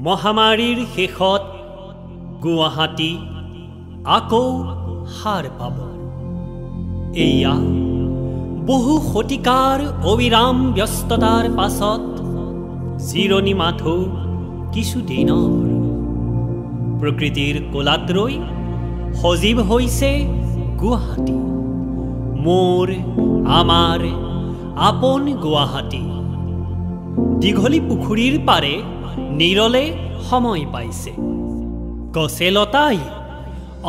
মহামাৰীৰ শেষত গুৱাহাটী আকৌ সাৰ পাব। এয়া বহু শতিকাৰ অবিৰাম ব্যস্ততাৰ পাছত জিৰণি মাথো কিছুদিনৰ। প্ৰকৃতিৰ কোলাত ৰৈ সজীৱ হৈছে গুৱাহাটী, মোৰ আমাৰ আপোন গুৱাহাটী। দীঘলী পুখুৰীৰ পাৰে নিৰলে সময় পাইছে, গছে লতাই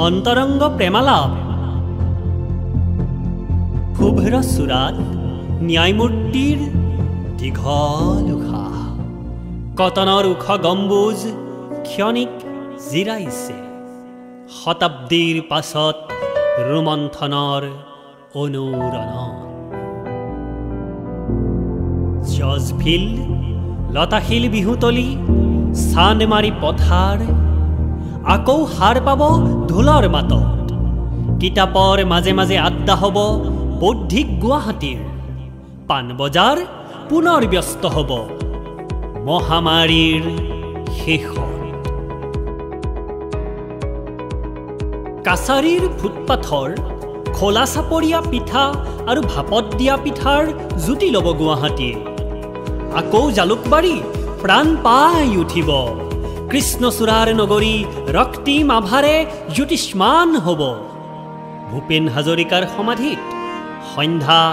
অন্তৰংগ প্ৰেমালাপ। শুভ্ৰ চূড়াত ন্যায়মূৰ্তিৰ দীঘল উশাহ, কটনৰ ওখ গম্বুজ ক্ষণিক জিৰাইছে। শতাব্দীৰ পাছত ৰোমন্থনৰ অনুৰণন। জজফিল্ড, লতাশিল বিহুতলী, চান্দমাৰী পথাৰ আকৌ সাৰ পাব ঢোলৰ মাতত। কিতাপৰ মাজে মাজে আড্ডা হ'ব বৌদ্ধিক গুৱাহাটীৰ। পাণবজাৰ পুনৰ ব্যস্ত হ'ব মহামাৰীৰ শেষত। কাছাৰীৰ ফুটপাথৰ খোলা চাপৰীয়া পিঠা আৰু ভাপত দিয়া পিঠাৰ জুতি ল'ব গুৱাহাটীয়ে। আকৌ জালুকবাৰী প্ৰাণ পাই উঠিব। কৃষ্ণচূড়াৰ নগৰী ৰক্তিম আভাৰে জ্যোতিষ্মান হ'ব। ভূপেন হাজৰিকাৰ সমাধিত সন্ধ্যা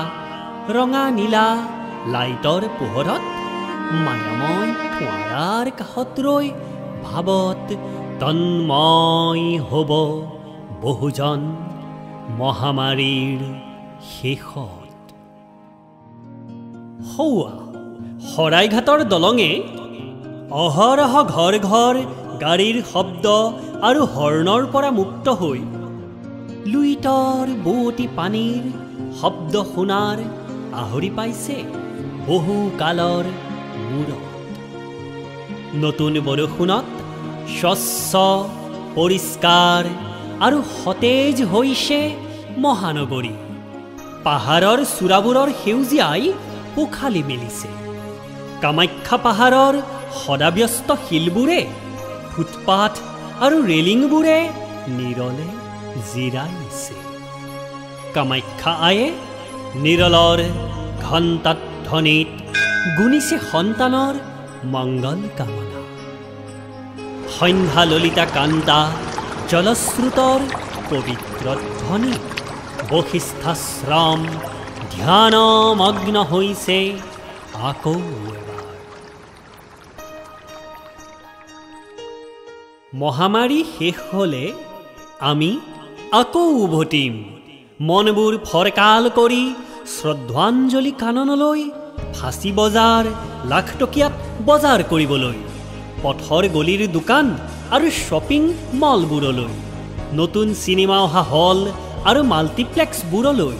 ৰঙা নীলা লাইটৰ পোহৰত মায়াময় ফোঁৱাৰাৰ কাষত ৰৈ ভাৱত তন্ময় হ'ব বহুজন মহামাৰীৰ শেষত। সৌৱা শৰাইঘাটৰ দলঙে অহৰহ ঘৰ ঘৰ গাড়ীৰ শব্দ আৰু হৰ্ণৰ পৰা মুক্ত হৈ লুইতৰ বোৱতী পানীৰ শব্দ শুনাৰ আহৰি পাইছে বহু কালৰ মূৰত। নতুন বৰষুণত স্বচ্ছ পৰিষ্কাৰ আৰু সতেজ হৈছে মহানগৰী। পাহাৰৰ চূড়াবোৰৰ সেউজীয়াই পোখালি মেলিছে। কামাখ্যা পাহাৰৰ সদাব্যস্ত শিলবোৰে, ফুটপাথ আৰু ৰেলিংবোৰে নিৰলে জিৰাইছে। কামাখ্যা আয়ে নিৰলৰ ঘণ্টাত ধ্বনিত গুণিছে সন্তানৰ মংগল কামনা। সন্ধ্যা ললিতা কান্তা জলস্ৰোতৰ পবিত্ৰ ধ্বনি। বশিষ্ঠাশ্ৰম ধ্যানমগ্ন হৈছে আকৌ এবাৰ। মহামাৰী শেষ হ'লে আমি আকৌ উভতিম মনবোৰ ফৰকাল কৰি শ্ৰদ্ধাঞ্জলি কাননলৈ, ফাঁচী বজাৰ লাখটকীয়াত বজাৰ কৰিবলৈ, পথৰ গলিৰ দোকান আৰু শ্বপিং মলবোৰলৈ, নতুন চিনেমা অহা হল আৰু মাল্টিপ্লেক্সবোৰলৈ,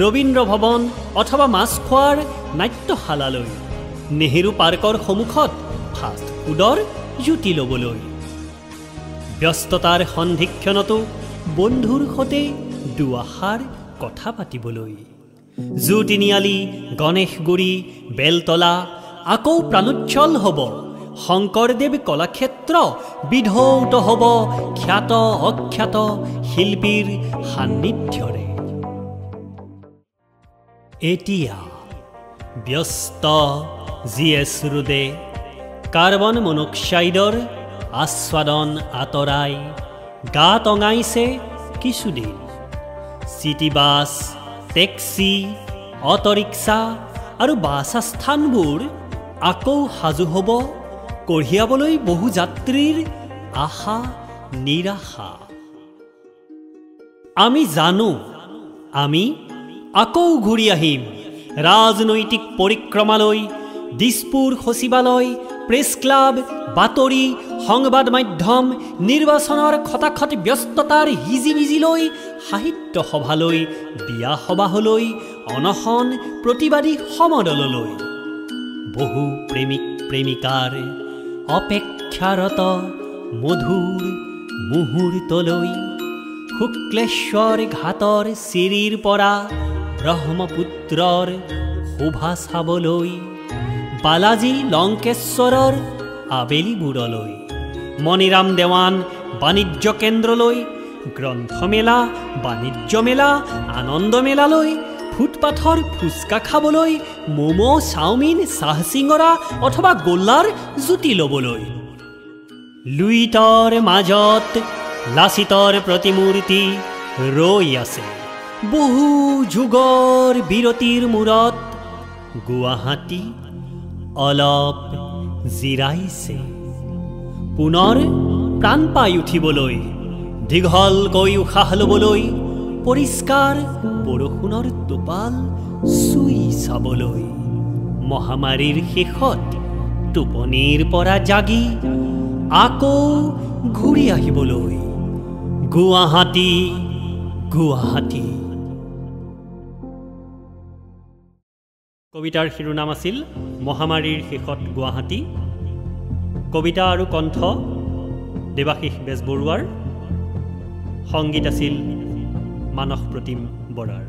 ৰবীন্দ্ৰ ভৱন অথবা মাছ খোৱাৰ নাট্যশালালৈ, নেহেৰু পাৰ্কৰ সন্মুখত ফাষ্ট ফুডৰ জুতি ল'বলৈ। ব্যস্ততাৰ সন্ধিক্ষণতো বন্ধুৰ সৈতে দুআষাৰ কথা পাতিবলৈ। জু তিনিআলি, গণেশগুৰি, বেলতলা আকৌ প্ৰাণোচ্ছল হ'ব। শংকৰদেৱ কলাক্ষেত্ৰ বিধৌত হ'ব খ্যাত অখ্যাত শিল্পীৰ সান্নিধ্যৰে। এতিয়া ব্যস্ত GS ৰোডে কাৰ্বন মনক্সাইডৰ আস্বাদন আঁতৰাই গা টঙাইছে কিছুদিন। চিটি বাছ, টেক্সি, অটোৰিক্সা আৰু বাছ আস্থানবোৰ আকৌ সাজু হ'ব কঢ়িয়াবলৈ বহু যাত্ৰীৰ আশা নিৰাশা। আমি জানো আমি আকৌ ঘূৰি আহিম ৰাজনৈতিক পৰিক্ৰমালৈ। দিছপুৰ সচিবালয়, প্ৰেছ ক্লাব, বাতৰি, সংবাদ মাধ্যম, নিৰ্বাচনৰ খটাখট ব্যস্ততাৰ হিজিবিজিলৈ, সাহিত্য সভালৈ, বিয়া সবাহলৈ, অনশন প্ৰতিবাদী সমদললৈ। বহু প্ৰেমিক প্ৰেমিকাৰ অপেক্ষাৰত মধুৰ মুহূৰ্তলৈ, শুক্লেশ্বৰ ঘাটৰ চিৰিৰ পৰা ব্ৰহ্মপুত্ৰৰ শোভা চাবলৈ, বালাজী লংকেশ্বৰৰ আবেলিবোৰলৈ মণিৰাম দেৱান বাণিজ্য কেন্দ্ৰলৈ গ্ৰন্থমেলা বাণিজ্য মেলা আনন্দ মেলালৈ ফুটপাথৰ ফুচকা খাবলৈ ম'ম' চাওমিন চাহ চিঙৰা অথবা গোল্লাৰ জুতি ল'বলৈ লুইতৰ মাজত লাচিতৰ প্ৰতিমূৰ্তি ৰৈ আছে বহু যুগৰ বিৰতিৰ মূৰত গুৱাহাটী অলপ জিৰাইছে পুনৰ প্ৰাণ পাই উঠিবলৈ দীঘলকৈ উশাহ ল'বলৈ পৰিষ্কাৰ বৰষুণৰ টোপাল চুই চাবলৈ মহামাৰীৰ শেষত টোপনিৰ পৰা জাগি আকৌ ঘূৰি আহিবলৈ গুৱাহাটী গুৱাহাটী। কবিতাৰ শিৰোনাম আছিল মহামাৰীৰ শেষত গুৱাহাটী। কবিতা আৰু কণ্ঠ দেৱাশীষ বেজবৰুৱাৰ, সংগীত আছিল মানস প্ৰতিম বৰাৰ।